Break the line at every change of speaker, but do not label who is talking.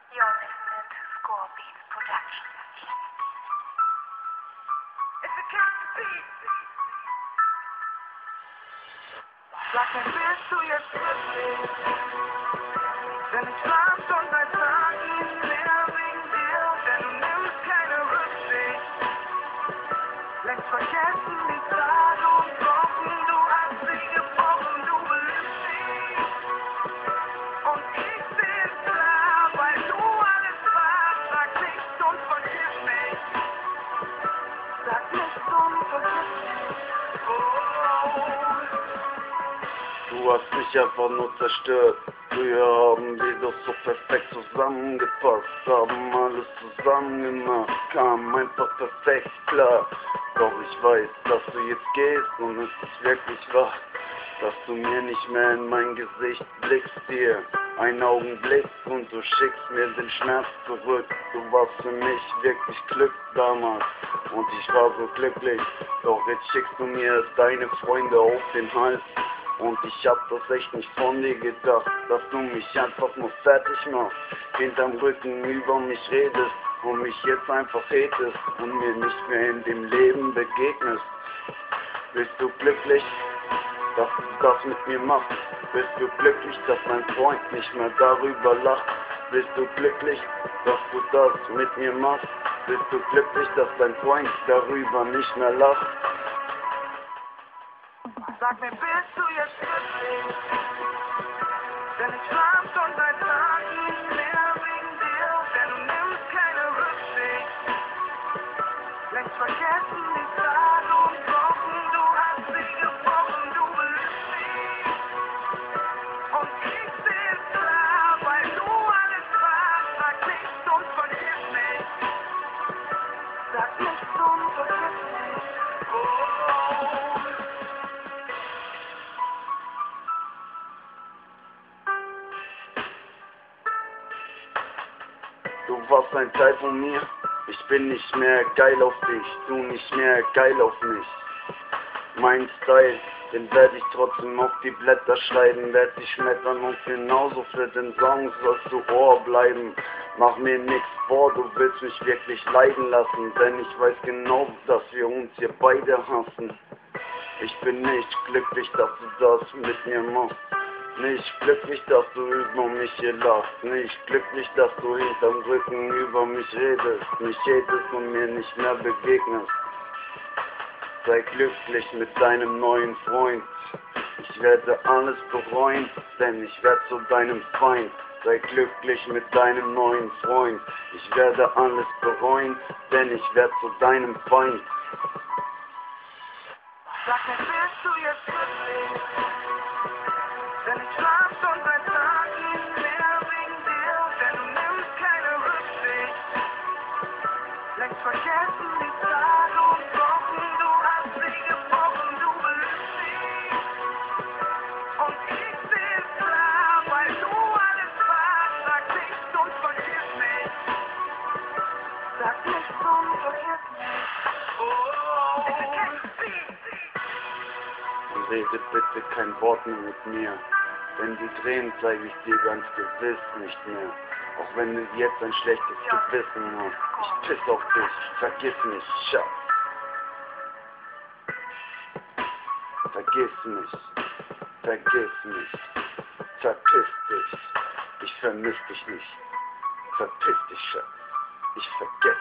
You're listening to Scorpions Productions. It's a Captain Beat. Sag mir, bist du jetzt glücklich? Denn ich schlaf schon seit Tagen nicht mehr wegen dir, denn du nimmst keine Rücksicht. Längst vergessen die Tage und Wochen, du hast sie gebrochen, du belügst mich. Und ich seh's klar, weil du alles warst. Sag nichts und vergiss mich. Sag nichts und vergiss mich. Oh.
Du hast mich einfach nur zerstört. Früher haben wir doch so perfekt zusammengepasst, haben alles zusammen gemacht, kam einfach perfekt klar. Doch ich weiß, dass du jetzt gehst und es ist wirklich wahr, dass du mir nicht mehr in mein Gesicht blickst dir. Einen Augenblick und du schickst mir den Schmerz zurück. Du warst für mich wirklich Glück damals und ich war so glücklich. Doch jetzt schickst du mir deine Freunde auf den Hals. Und ich hab das echt nicht von dir gedacht, dass du mich einfach nur fertig machst, hinterm Rücken über mich redest und mich jetzt einfach hatest und mir nicht mehr in dem Leben begegnest. Bist du glücklich, dass du das mit mir machst? Bist du glücklich, dass dein Freund nicht mehr darüber lacht? Bist du glücklich, dass du das mit mir machst? Bist du glücklich, dass dein Freund darüber nicht mehr lacht?
Sag mir, bist du jetzt glücklich? Denn ich schlaf schon seit Tagen nicht mehr wegen dir, denn du nimmst keine Rücksicht. Längst vergessen die Tage und Wochen, du hast sie gebrochen, du belügst mich. Und ich seh's klar, weil du alles warst. Sag nichts und vergiss mich. Sag nichts und vergiss mich. Oh.
Du warst ein Teil von mir, ich bin nicht mehr geil auf dich, du nicht mehr geil auf mich. Mein Style, den werde ich trotzdem auf die Blätter schreiben, werd dich schmettern und genauso für den Song sollst du Ohr bleiben. Mach mir nix vor, du willst mich wirklich leiden lassen, denn ich weiß genau, dass wir uns hier beide hassen. Ich bin nicht glücklich, dass du das mit mir machst. Nicht glücklich, dass du über mich hier lachst. Nicht glücklich, dass du hinterm Rücken über mich redest. Mich hatest und mir nicht mehr begegnest. Sei glücklich mit deinem neuen Freund. Ich werde alles bereuen, denn ich werde zu deinem Feind. Sei glücklich mit deinem neuen Freund. Ich werde alles bereuen, denn ich werde zu deinem Feind.
Sag mir, bist du jetzt glücklich? Denn ich schlaf schon seit Tagen nicht mehr wegen dir, denn du nimmst keine Rücksicht. Längst vergessen die Tage und Wochen, du hast sie gebrochen, du belügst mich. Und ich seh's klar, weil du alles warst. Sag nichts und vergiss mich. Sag nichts und vergiss mich. Oh, it's a Captain Beat.
Und rede bitte kein Wort mehr mit mir. Wenn die Tränen zeige ich dir ganz gewiss nicht mehr. Auch wenn du jetzt ein schlechtes Gewissen hast. Ich piss auf dich, vergiss mich, Schatz. Vergiss mich, verpiss dich. Ich vermiss dich nicht. Verpiss dich, Schatz. Ich vergesse